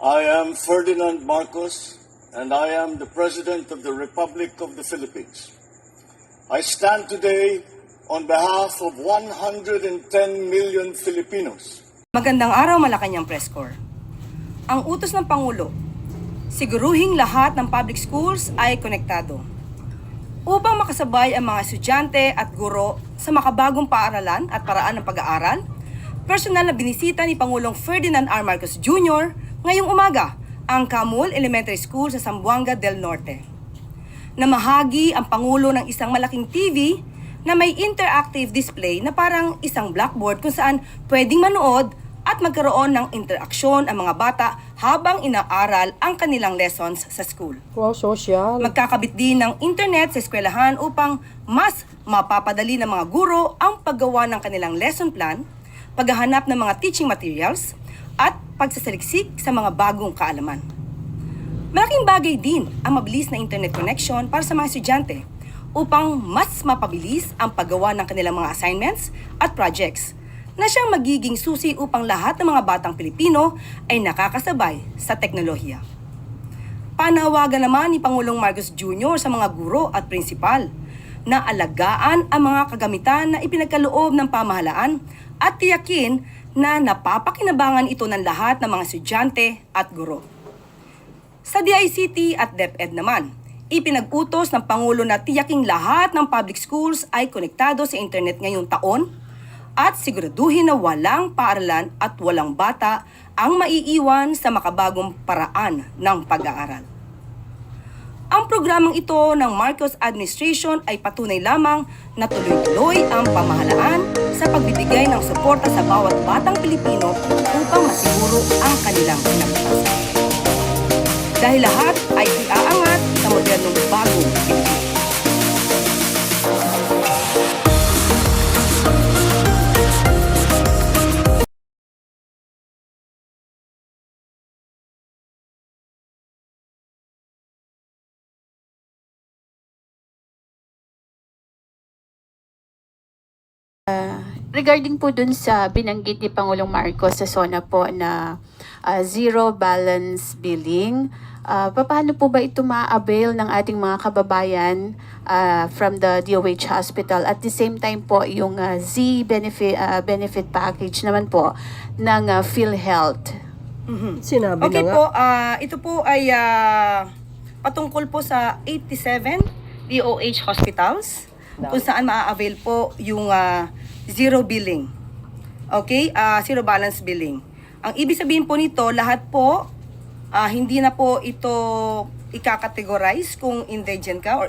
I am Ferdinand Marcos, and I am the President of the Republic of the Philippines. I stand today on behalf of 110 million Filipinos. Magandang araw, Malacanang Press Corps. Ang utos ng Pangulo, siguruhing lahat ng public schools ay konektado upang makasabay ang mga estudyante at guro sa makabagong paaralan at paraan ng pag-aaral. Personal na binisita ni Pangulong Ferdinand R. Marcos Jr. ngayong umaga ang Camul Elementary School sa Zamboanga del Norte. Namahagi ang Pangulo ng isang malaking TV na may interactive display na parang isang blackboard kung saan pwedeng manood at magkaroon ng interaksyon ang mga bata habang inaaral ang kanilang lessons sa school. Wow, social. Magkakabit din ng internet sa eskwelahan upang mas mapapadali ng mga guro ang paggawa ng kanilang lesson plan, paghahanap ng mga teaching materials, at pagsasaliksik sa mga bagong kaalaman. Malaking bagay din ang mabilis na internet connection para sa mga estudyante upang mas mapabilis ang paggawa ng kanilang mga assignments at projects na siyang magiging susi upang lahat ng mga batang Pilipino ay nakakasabay sa teknolohiya. Panawagan naman ni Pangulong Marcos Jr. sa mga guro at prinsipal na alagaan ang mga kagamitan na ipinagkaloob ng pamahalaan at tiyakin na napapakinabangan ito ng lahat ng mga estudyante at guro. Sa DICT at DepEd naman, ipinag-utos ng Pangulo na tiyaking lahat ng public schools ay konektado sa internet ngayong taon at siguraduhin na walang paaralan at walang bata ang maiiwan sa makabagong paraan ng pag-aaral. Ang programang ito ng Marcos Administration ay patunay lamang na tuloy-tuloy ang pamahalaan sa pagbibigay ng suporta sa bawat batang Pilipino upang masiguro ang kanilang kinabukasan. Dahil lahat ay iaangat sa modernong bagong Pilipinas. Regarding po dun sa binanggit ni Pangulong Marcos sa SONA po na zero balance billing, paano po ba ito ma-avail ng ating mga kababayan from the DOH Hospital? At the same time po, yung Z benefit package naman po ng PhilHealth. Sinabi Okay na nga. po, ito po ay patungkol po sa 87 DOH hospitals kung saan maa-avail po yung zero billing. Okay? Zero balance billing. Ang ibig sabihin po nito, lahat po, hindi na po ito ika-categorize kung indigent ka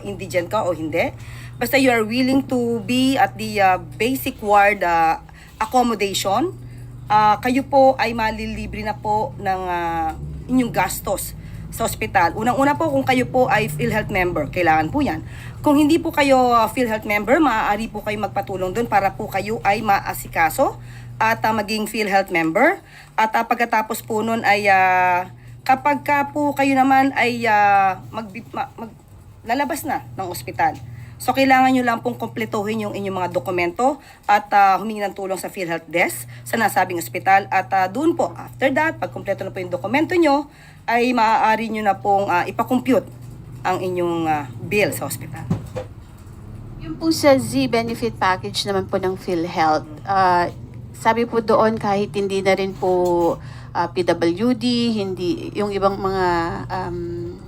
o hindi. Basta you are willing to be at the basic ward accommodation, kayo po ay malilibre na po ng inyong gastos sa ospital. Unang-una po, kung kayo po ay PhilHealth member, kailangan po yan. Kung hindi po kayo PhilHealth member, maaari po kayo magpatulong doon para po kayo ay maasikaso at maging PhilHealth member. At pagkatapos po nun ay kapag ka po kayo naman ay lalabas na ng ospital. So, kailangan nyo lang pong kumpletuhin yung inyong mga dokumento at humingi ng tulong sa PhilHealth Desk sa nasabing ospital. At doon po, after that, pag kumpleto na po yung dokumento nyo, ay maaari nyo na pong ipakompute ang inyong bill sa ospital. Yung po sa Z benefit package naman po ng PhilHealth, sabi po doon kahit hindi na rin po PWD, hindi yung ibang mga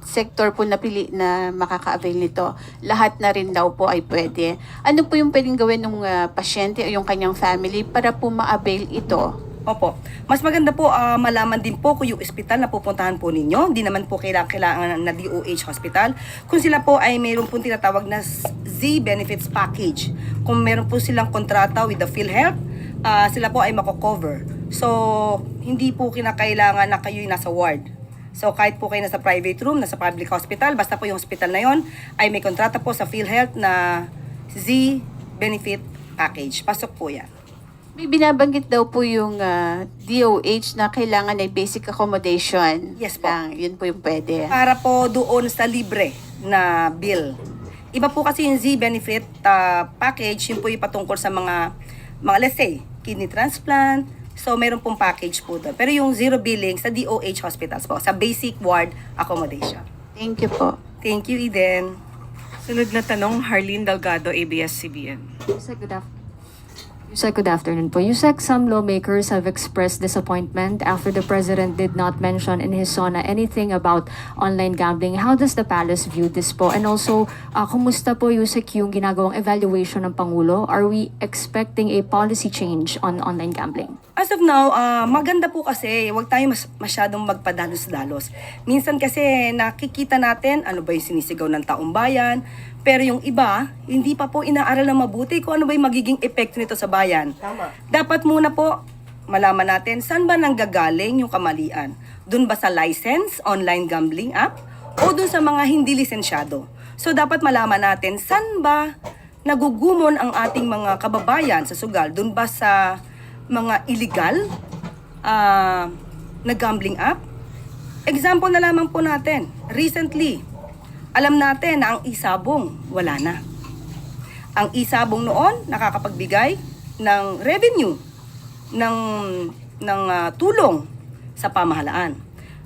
sector po napili na makaka-avail nito, lahat na rin daw po ay pwede. Ano po yung pwedeng gawin ng pasyente o yung kanyang family para po ma-avail ito? Opo. Mas maganda po malaman din po kung yung ospital na pupuntahan po ninyo. Hindi naman po kailangan na DOH hospital. Kung sila po ay mayroon po tinatawag na Z benefits package. Kung mayroon po silang kontrata with the PhilHealth, sila po ay mako-cover. So, hindi po kinakailangan na kayo nasa ward. So, kahit po kayo nasa private room, nasa public hospital, basta po yung hospital na yon ay may kontrata po sa PhilHealth na Z benefit package. Pasok po yan. May binabanggit daw po yung DOH na kailangan ay basic accommodation. Yes po. Lang. Yun po yung pwede. Para po doon sa libre na bill. Iba po kasi yung Z benefit package, yun po yung patungkol sa mga let's say, kidney transplant, So, meron pong package po doon. Pero yung zero billing sa DOH hospitals po, sa basic ward accommodation. Thank you po. Thank you, Eden. Sunod na tanong, Harleen Delgado, ABS-CBN. Yusek, good afternoon po. Yusek, some lawmakers have expressed disappointment after the president did not mention in his SONA anything about online gambling. How does the palace view this po? And also, kumusta po, Yusek, yung ginagawang evaluation ng Pangulo? Are we expecting a policy change on online gambling? As of now, maganda po kasi wag tayo masyadong magpadalos-dalos. Minsan kasi nakikita natin ano ba yung sinisigaw ng taong bayan, pero yung iba, hindi pa po inaaral na mabuti kung ano ba yung magiging epekto nito sa bayan. Tama. Dapat muna po malaman natin saan ba nanggagaling yung kamalian. Doon ba sa license, online gambling app, o doon sa mga hindi lisensyado. So dapat malaman natin saan ba nagugumon ang ating mga kababayan sa sugal. Doon ba sa mga illegal na gambling app? Example na lamang po natin. Recently, alam natin na ang isabong wala na. Ang isabong noon nakakapagbigay ng revenue, ng tulong sa pamahalaan.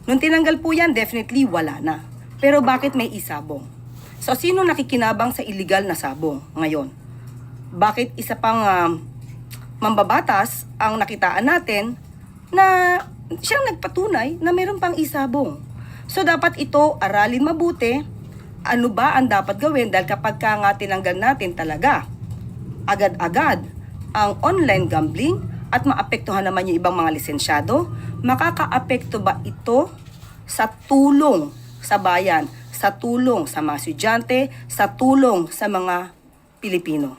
Nung tinanggal po yan, definitely wala na. Pero bakit may isabong? So, sino nakikinabang sa illegal na sabong ngayon? Bakit isa pang mambabatas ang nakitaan natin na siyang nagpatunay na meron pang isabong? So, dapat ito aralin mabuti. Ano ba ang dapat gawin? Dahil kapag ka nga tinanggal natin talaga, agad-agad ang online gambling at maapektuhan naman yung ibang mga lisensyado, makakaapekto ba ito sa tulong sa bayan, sa tulong sa mga estudyante, sa tulong sa mga Pilipino?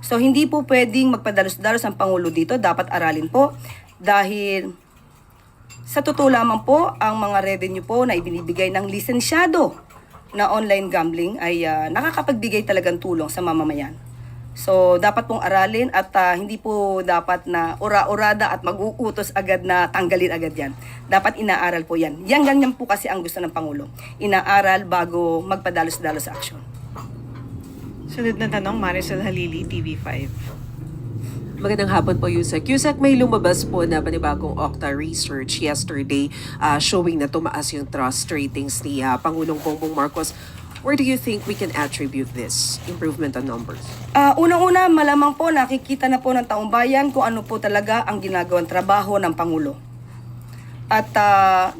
So, hindi po pwedeng magpadalos-dalos ang Pangulo dito. Dapat aralin po dahil sa totoo lamang po, ang mga revenue po na ibinibigay ng lisensyado na online gambling ay nakakapagbigay talagang tulong sa mamamayan. So, dapat pong aralin at hindi po dapat na ura-urada at mag-uutos agad na tanggalin agad yan. Dapat inaaral po yan. Yan ganyan po kasi ang gusto ng Pangulo. Inaaral bago magpadalos-dalos sa aksyon. Sunod na tanong, Maricel Halili, TV5. Magandang hapon po, Yusek. Yusek, may lumabas po na panibagong Okta research yesterday showing na tumaas yung trust ratings ni Pangulong Bongbong Marcos. Where do you think we can attribute this improvement on numbers? Unang-una, malamang po nakikita na po ng taong bayan kung ano po talaga ang ginagawang trabaho ng Pangulo. At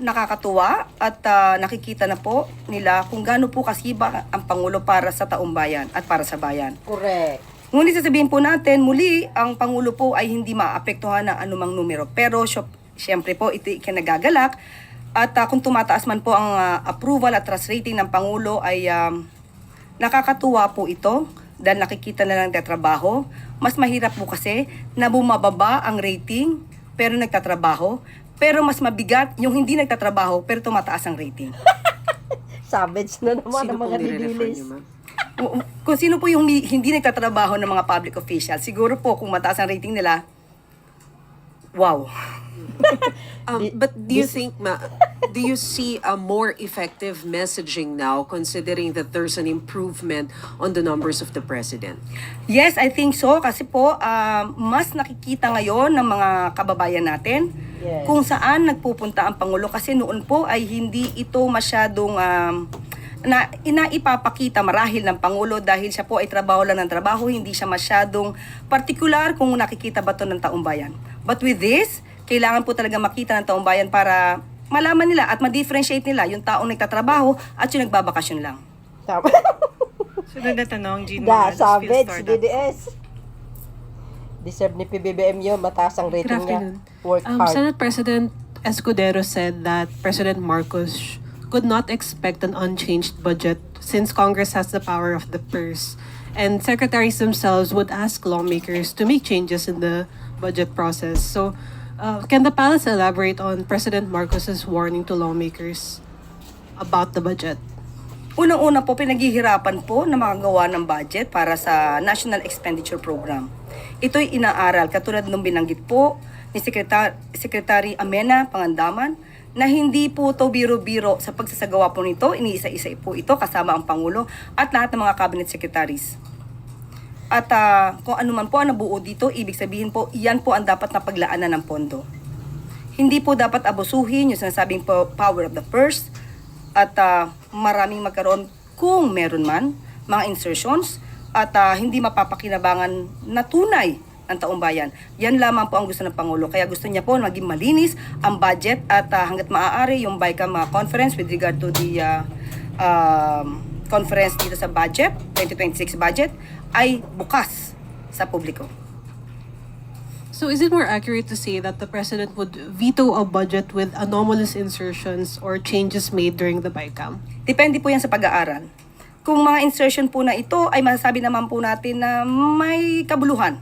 nakakatuwa at nakikita na po nila kung gaano po kasiba ang Pangulo para sa taong bayan at para sa bayan. Correct. Ngunit sasabihin po natin, muli, ang Pangulo po ay hindi maapektuhan ng anumang numero. Pero syempre po, ito ikinagagalak. At kung tumataas man po ang approval at trust rating ng Pangulo ay nakakatuwa po ito dahil nakikita na lang nagtatrabaho. Mas mahirap po kasi na bumababa ang rating pero nagtatrabaho. Pero mas mabigat yung hindi nagtatrabaho pero tumataas ang rating. Savage na naman ang Sino mga pong nire-refer didilis. niyo, ma'am? Kung sino po yung hindi nagtatrabaho ng mga public officials, siguro po kung mataas ang rating nila, wow. But do you think, do you see a more effective messaging now considering that there's an improvement on the numbers of the president? Yes, I think so. Kasi po, mas nakikita ngayon ng mga kababayan natin Yes. kung saan nagpupunta ang Pangulo. Kasi noon po ay hindi ito masyadong inaipapakita marahil ng Pangulo dahil siya po ay trabaho lang ng trabaho. Hindi siya masyadong particular kung nakikita ba ito ng taong bayan. But with this, kailangan po talaga makita ng taong bayan para malaman nila at ma-differentiate nila yung taong nagtatrabaho at yung nagbabakasyon lang. Tama. Sunod na tanong, Jean Da, Morales, savage, Philstar. DDS. Deserve ni PBBM yun, mataas ang rating niya. afternoon. Work hard. Senate President Escudero said that President Marcos could not expect an unchanged budget since Congress has the power of the purse. And secretaries themselves would ask lawmakers to make changes in the budget process. So, can the palace elaborate on President Marcos's warning to lawmakers about the budget? Unang-una po, pinaghihirapan po na makagawa ng budget para sa National Expenditure Program. Ito'y inaaral, katulad nung binanggit po ni Secretary Amena Pangandaman, na hindi po to biro-biro sa pagsasagawa po nito, iniisa-isa po ito kasama ang Pangulo at lahat ng mga cabinet secretaries. At kung ano man po ang nabuo dito, ibig sabihin po, iyan po ang dapat na paglaanan ng pondo. Hindi po dapat abusuhin yung sinasabing po, power of the purse at maraming magkaroon kung meron man mga insertions at hindi mapapakinabangan na tunay ang taong bayan. Yan lamang po ang gusto ng Pangulo. Kaya gusto niya po maging malinis ang budget at hanggat maaari yung BICAM conference with regard to the conference dito sa budget, 2026 budget, ay bukas sa publiko. So is it more accurate to say that the president would veto a budget with anomalous insertions or changes made during the BICAM? Depende po yan sa pag-aaral. Kung mga insertion po na ito ay masasabi naman po natin na may kabuluhan,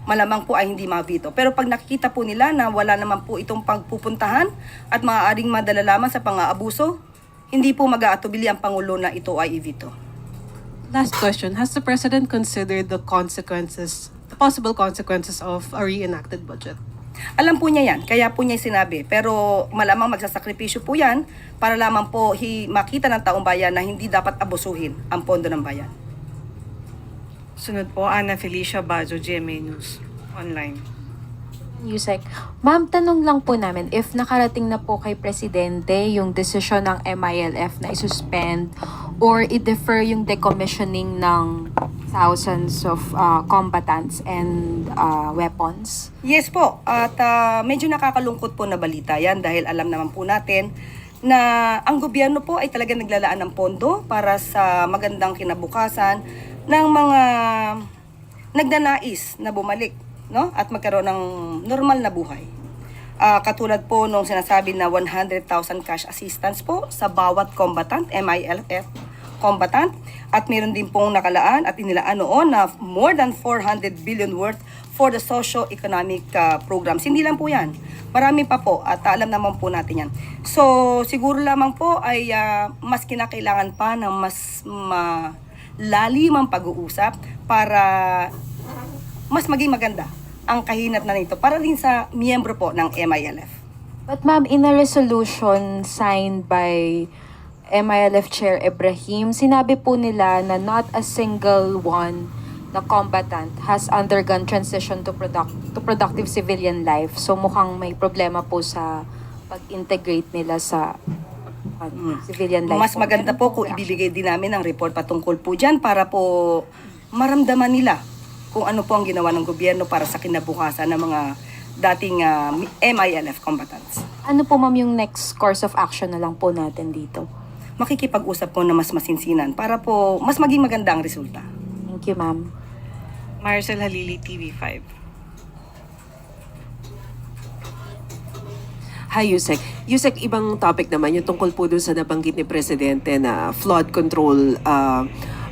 malamang po ay hindi ma-veto. Pero pag nakikita po nila na wala naman po itong pagpupuntahan at maaaring madala lamang sa pang-aabuso, hindi po mag-aatubili ang Pangulo na ito ay i-veto. Last question, has the president considered the possible consequences of a reenacted budget? Alam po niya yan, kaya po niya sinabi. Pero malamang magsasakripisyo po yan para lamang po makita ng taong bayan na hindi dapat abusuhin ang pondo ng bayan. Sunod po, Ana Felicia Bazo, GMA News Online. Yusek, ma'am, tanong lang po namin if nakarating na po kay Presidente yung desisyon ng MILF na isuspend or i-defer yung decommissioning ng thousands of combatants and weapons. Yes po, at medyo nakakalungkot po na balita yan dahil alam naman po natin na ang gobyerno po ay talaga naglalaan ng pondo para sa magandang kinabukasan ng mga nagnanais na bumalik, no? At magkaroon ng normal na buhay. Katulad po nung sinasabi na 100,000 cash assistance po sa bawat combatant, MILF combatant. At meron din pong nakalaan at inilaan noon na more than 400 billion worth for the socio-economic programs. Hindi lang po yan. Marami pa po at alam naman po natin yan. So siguro lamang po ay mas kinakailangan pa ng mas malalim ang pag-uusap para mas maging maganda ang kahinat na nito para din sa miyembro po ng MILF. But ma'am, in a resolution signed by MILF Chair Ibrahim, sinabi po nila na not a single one na combatant has undergone transition to productive civilian life. So mukhang may problema po sa pag-integrate nila sa civilian life. Mas maganda po kung ibibigay din namin ang report patungkol po dyan para po maramdaman nila kung ano po ang ginawa ng gobyerno para sa kinabukasan ng mga dating MILF combatants. Ano po ma'am yung next course of action na lang po natin dito? Makikipag-usap po na mas masinsinan para po mas maging maganda ang resulta. Thank you ma'am. Maricel Halili, TV5. Hi, Yusek. Yusek, ibang topic naman yung tungkol po doon sa nabanggit ni Presidente na flood control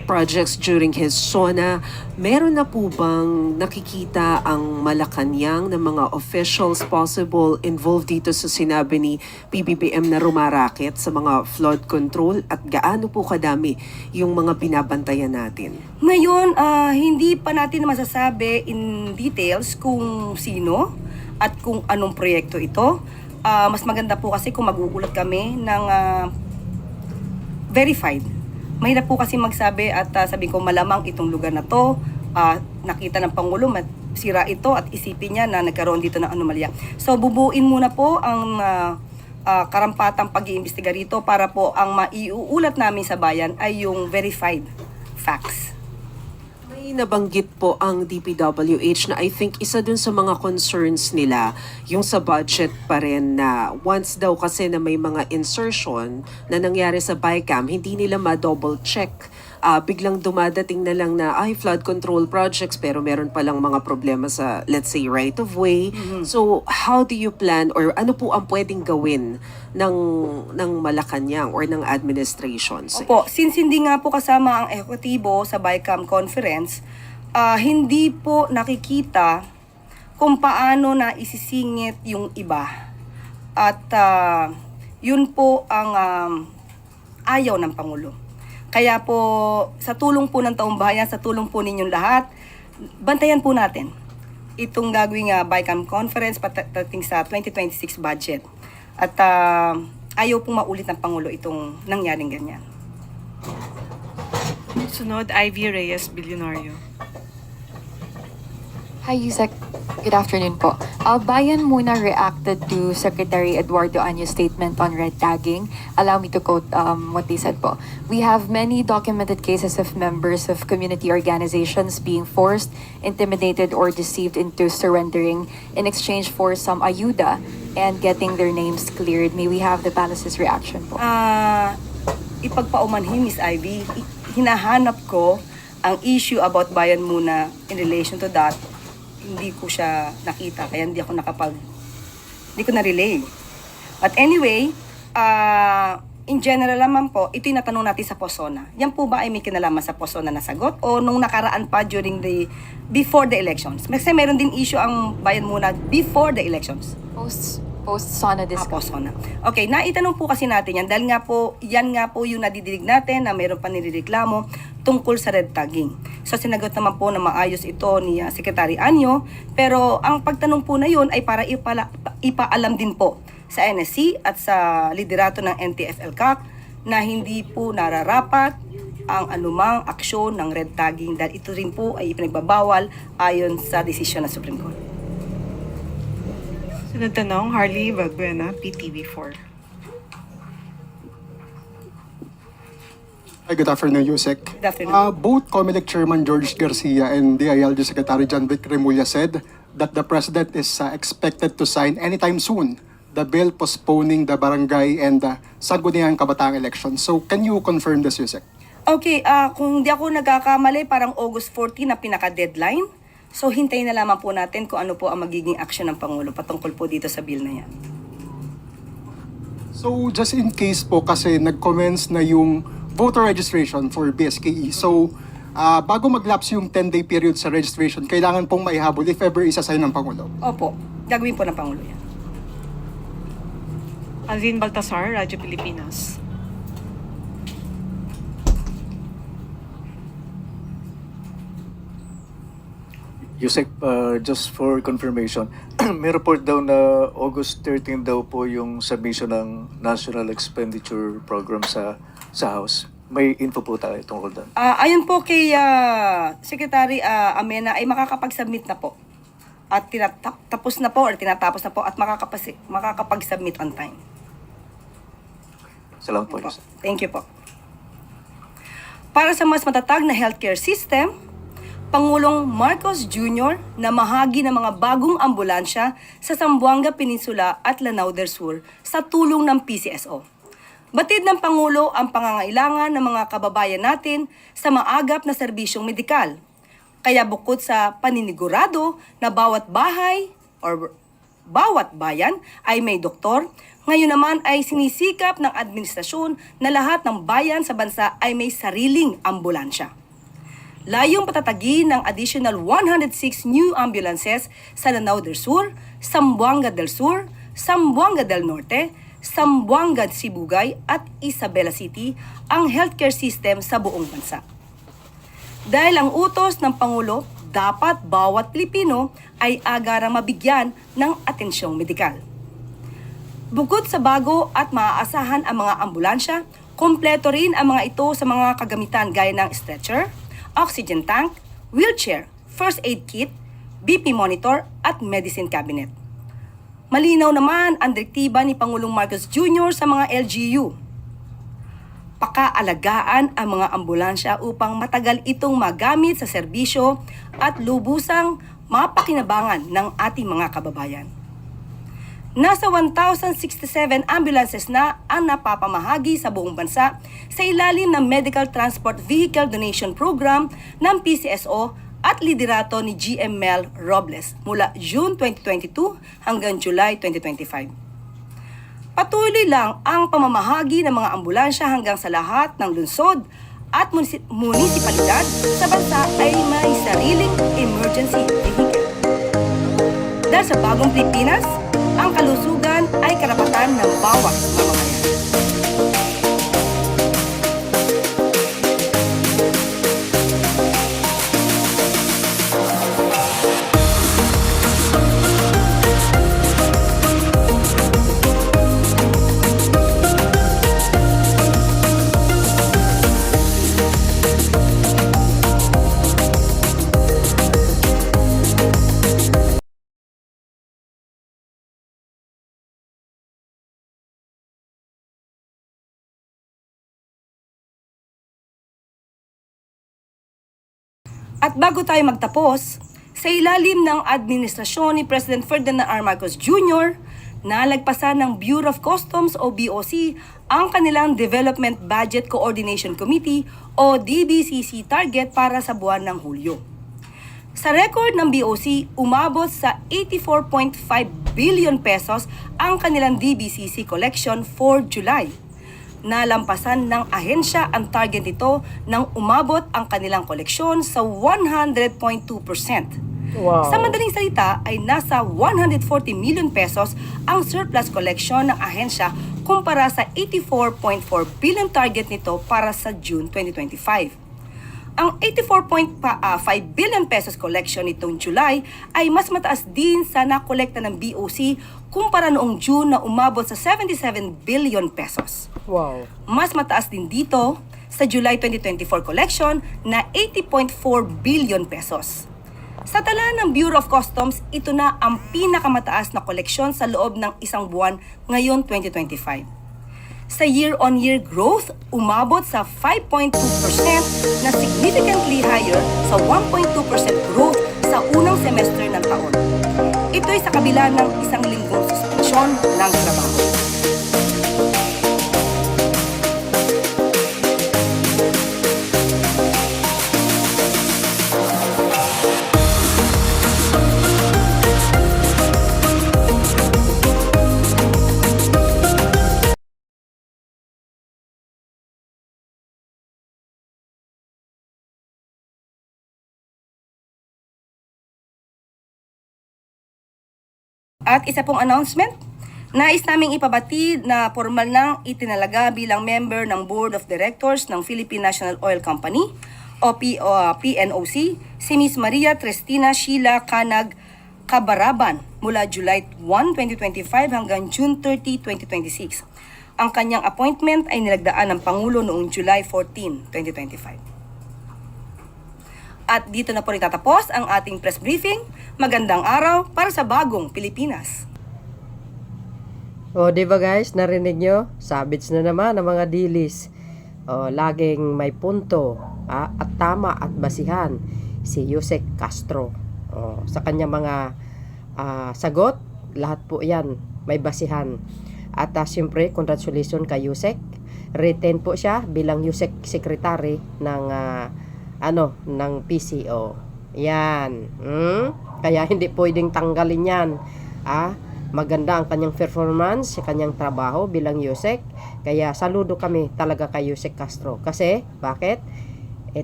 projects during his SONA. Meron na po bang nakikita ang Malacanang ng mga officials possible involved dito sa sinabi ni PBBM na rumarakit sa mga flood control at gaano po kadami yung mga binabantayan natin? Ngayon, hindi pa natin masasabi in details kung sino at kung anong proyekto ito. Mas maganda po kasi kung mag-uulat kami ng verified. Mahirap po kasi magsabi at sabi ko malamang itong lugar na to, nakita ng Pangulo, sira ito at isipin niya na nagkaroon dito ng anomalya. So bubuin muna po ang karampatang pag-iimbestiga rito para po ang maiuulat namin sa bayan ay yung verified facts. May nabanggit po ang DPWH na I think isa dun sa mga concerns nila yung sa budget pa rin na once daw kasi na may mga insertion na nangyari sa BICAM, hindi nila ma-double check. Biglang dumadating na lang na flood control projects pero meron palang mga problema sa let's say right of way. So how do you plan or ano po ang pwedeng gawin ng Malacanang or ng administration? Opo, since hindi nga po kasama ang ehekutibo sa BICAM conference, hindi po nakikita kung paano na isisingit yung iba. At yun po ang ayaw ng Pangulo. Kaya po, sa tulong po ng taong bayan, sa tulong po ninyong lahat, bantayan po natin itong gagawing BICAM conference patating sa 2026 budget. At ayaw pong maulit ng Pangulo itong nangyaring ganyan. Sunod, Ivy Reyes, Bilyonaryo. Hi, Yusek. Good afternoon po. Bayan muna reacted to Secretary Eduardo Anyo's statement on red tagging. Allow me to quote what they said po. We have many documented cases of members of community organizations being forced, intimidated, or deceived into surrendering in exchange for some ayuda and getting their names cleared. May we have the palace's reaction po? Ipagpaumanhin, Miss Ivy, hinahanap ko ang issue about bayan muna in relation to that. Hindi ko siya nakita, kaya hindi ko na-relay. But anyway, in general naman po, ito yung natanong natin sa POSONA. Yan po ba ay may kinalaman sa POSONA na sagot o nung nakaraan pa before the elections? Kasi meron din issue ang bayan muna before the elections. Post-SONA discussion. POSONA. Okay, naitanong po kasi natin yan dahil nga po, yan nga po yung nadidinig natin na meron pa nireklamo tungkol sa red tagging. So sinagot naman po na maayos ito ni Secretary Anyo, pero ang pagtanong po na yun ay para ipaalam din po sa NSC at sa liderato ng NTF-ELCAC na hindi po nararapat ang anumang aksyon ng red tagging dahil ito rin po ay ipinagbabawal ayon sa desisyon ng Supreme Court. Sunod tanong, Harley Valbuena, PTV4. Hi, good afternoon, Yusek. Good afternoon. Both COMELEC Chairman George Garcia and DILG Secretary John Vic Remulla said that the President is expected to sign anytime soon the bill postponing the barangay and Sangguniang Kabataan elections. So, can you confirm this, Yusek? Okay, kung di ako nagkakamali, parang August 14 na pinaka-deadline. So, hintayin na lamang po natin kung ano po ang magiging action ng Pangulo patungkol po dito sa bill na yan. So, just in case po, kasi nag-commence na yung voter registration for BSKE. So, bago mag-lapse yung 10-day period sa registration, kailangan pong maihabol if ever isa-sign ng Pangulo. Opo, gagawin po ng Pangulo yan. Alvin Baltasar, Radyo Pilipinas. Yusek, just for confirmation, may report daw na August 13 daw po yung submission ng National Expenditure Program sa House. May info po tayo tungkol doon. Ayon po kay Secretary Amena ay makakapag-submit na po. At tinatapos na po at makakapag-submit on time. Salamat po, Yusek. Thank you po. Para sa mas matatag na healthcare system, Pangulong Marcos Jr. na mahagi ng mga bagong ambulansya sa Zamboanga Peninsula at Lanao del Sur sa tulong ng PCSO. Batid ng Pangulo ang pangangailangan ng mga kababayan natin sa maagap na serbisyong medikal. Kaya bukod sa paninigurado na bawat bahay or bawat bayan ay may doktor, ngayon naman ay sinisikap ng administrasyon na lahat ng bayan sa bansa ay may sariling ambulansya. Layong patatagin ng additional 106 new ambulances sa Lanao del Sur, Zamboanga del Sur, Zamboanga del Norte, Zamboanga Sibugay at Isabela City ang healthcare system sa buong bansa. Dahil ang utos ng Pangulo, dapat bawat Pilipino ay agarang mabigyan ng atensyong medikal. Bukod sa bago at maaasahan ang mga ambulansya, kompleto rin ang mga ito sa mga kagamitan gaya ng stretcher, oxygen tank, wheelchair, first aid kit, BP monitor at medicine cabinet. Malinaw naman ang direktiba ni Pangulong Marcos Jr. sa mga LGU. Pakaalagaan ang mga ambulansya upang matagal itong magamit sa serbisyo at lubusang mapakinabangan ng ating mga kababayan. Nasa 1,067 ambulances na ang napapamahagi sa buong bansa sa ilalim ng Medical Transport Vehicle Donation Program ng PCSO at liderato ni GM Mel Robles mula June 2022 hanggang July 2025. Patuloy lang ang pamamahagi ng mga ambulansya hanggang sa lahat ng lungsod at munisipalidad sa bansa ay may sariling emergency vehicle. Dahil sa bagong Pilipinas, ang kalusugan ay karapatan ng bawat mamamayan. At bago tayo magtapos, sa ilalim ng administrasyon ni President Ferdinand R. Marcos Jr., nalagpasan ng Bureau of Customs o BOC ang kanilang Development Budget Coordination Committee o DBCC target para sa buwan ng Hulyo. Sa record ng BOC, umabot sa 84.5 billion pesos ang kanilang DBCC collection for July. Nalampasan ng ahensya ang target nito nang umabot ang kanilang koleksyon sa 100.2%. Sa madaling salita ay nasa 140 million pesos ang surplus collection ng ahensya kumpara sa 84.4 billion target nito para sa June 2025. Ang 84.5 billion pesos collection nitong July ay mas mataas din sa nakolekta ng BOC kumpara noong June na umabot sa 77 billion pesos. Wow. Mas mataas din dito sa July 2024 collection na 80.4 billion pesos. Sa tala ng Bureau of Customs, ito na ang pinakamataas na koleksyon sa loob ng isang buwan ngayon 2025. Sa year-on-year growth, umabot sa 5.2% na significantly higher sa 1.2% growth sa unang semester ng taon. Ito'y sa kabila ng isang linggong suspensyon ng trabaho. At isa pong announcement, nais naming ipabati na formal nang itinalaga bilang member ng Board of Directors ng Philippine National Oil Company o PNOC si Ms. Maria Trestina Sheila Canag Cabaraban mula July 1, 2025 hanggang June 30, 2026. Ang kanyang appointment ay nilagdaan ng Pangulo noong July 14, 2025. At dito na po rin tatapos ang ating press briefing. Magandang araw para sa bagong Pilipinas. O, di ba guys, narinig nyo? Savage na naman ang mga dilis. O, laging may punto at tama at basihan si Yusek Castro. O, sa kanya mga sagot, lahat po yan may basihan. At siyempre, congratulations kay Yusek. Retain po siya bilang Yusek Secretary ng ng PCO. Yan. Kaya hindi pwedeng tanggalin yan. Maganda ang kanyang performance, kanyang trabaho bilang Yusek. Kaya saludo kami talaga kay Yusek Castro. Kasi, bakit?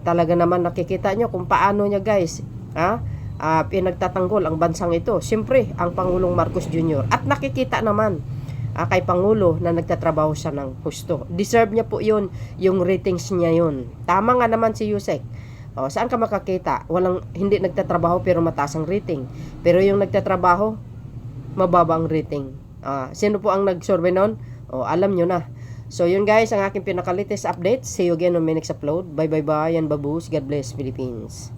Talaga naman nakikita nyo kung paano niya guys, pinagtatanggol ang bansang ito. Siyempre, ang Pangulong Marcos Jr. At nakikita naman kay Pangulo na nagtatrabaho siya ng husto. Deserve niya po yun, yung ratings niya yun. Tama nga naman si Yusek. Saan ka makakita? Hindi nagtatrabaho pero mataas ang rating. Pero yung nagtatrabaho, mababa ang rating. Sino po ang nag-survey nun? Alam nyo na. So yun guys, ang aking pinaka-latest update. See you again on my next upload. Bye bye bye and baboos. God bless Philippines.